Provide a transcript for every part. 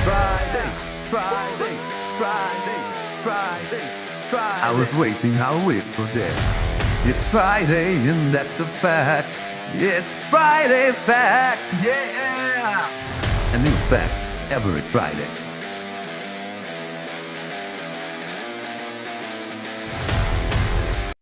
Friday, Friday, Friday, Friday, Friday. I was waiting, I'll wait for that. It's Friday and that's a fact. It's Friday fact, yeah! A new fact every Friday.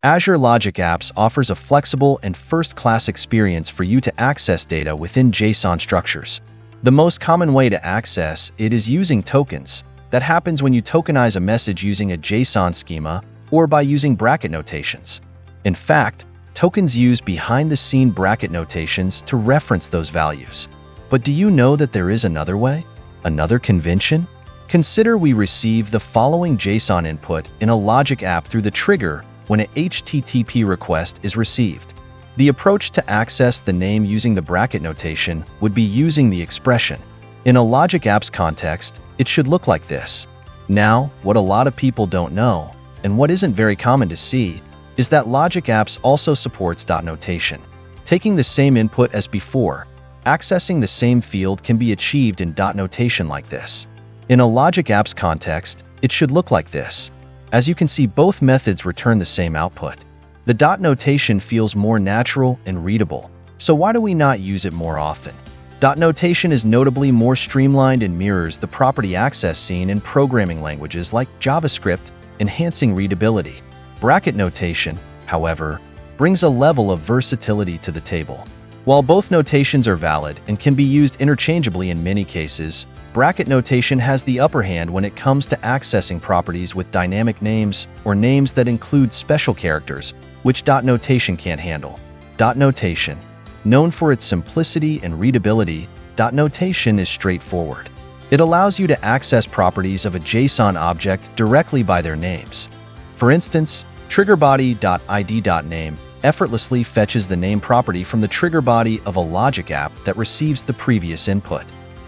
Azure Logic Apps offers a flexible and first-class experience for you to access data within JSON structures. The most common way to access it is using tokens. That happens when you tokenize a message using a JSON schema or by using bracket notations. In fact, tokens use behind-the-scene bracket notations to reference those values. But do you know that there is another way? Another convention? Consider we receive the following JSON input in a Logic app through the trigger when an HTTP request is received. The approach to access the name using the bracket notation would be using the expression. In a Logic Apps context, it should look like this. Now, what a lot of people don't know, and what isn't very common to see, is that Logic Apps also supports dot notation. Taking the same input as before, accessing the same field can be achieved in dot notation like this. In a Logic Apps context, it should look like this. As you can see, both methods return the same output. The dot notation feels more natural and readable, so why do we not use it more often? Dot notation is notably more streamlined and mirrors the property access seen in programming languages like JavaScript, enhancing readability. Bracket notation, however, brings a level of versatility to the table. While both notations are valid and can be used interchangeably in many cases, bracket notation has the upper hand when it comes to accessing properties with dynamic names or names that include special characters, which dot notation can't handle. Dot notation. Known for its simplicity and readability, dot notation is straightforward. It allows you to access properties of a JSON object directly by their names. For instance, triggerBody.id.name effortlessly fetches the name property from the trigger body of a Logic app that receives the previous input.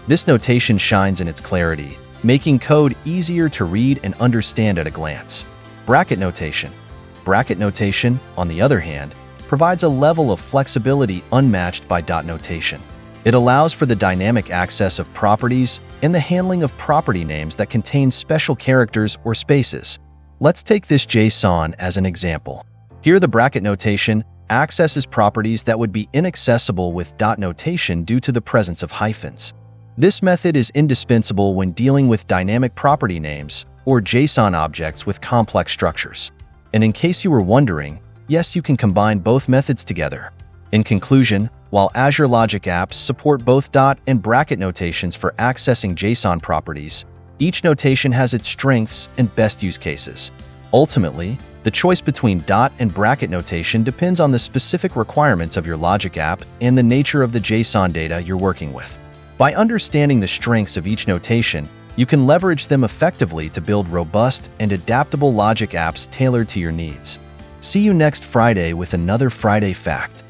This notation shines in its clarity, making code easier to read and understand at a glance. Bracket notation. Bracket notation, on the other hand, provides a level of flexibility unmatched by dot notation. It allows for the dynamic access of properties and the handling of property names that contain special characters or spaces. Let's take this JSON as an example. Here, the bracket notation accesses properties that would be inaccessible with dot notation due to the presence of hyphens. This method is indispensable when dealing with dynamic property names or JSON objects with complex structures. And in case you were wondering, yes, you can combine both methods together. In conclusion, while Azure Logic Apps support both dot and bracket notations for accessing JSON properties, each notation has its strengths and best use cases. Ultimately, the choice between dot and bracket notation depends on the specific requirements of your Logic app and the nature of the JSON data you're working with. By understanding the strengths of each notation, you can leverage them effectively to build robust and adaptable Logic apps tailored to your needs. See you next Friday with another Friday Fact.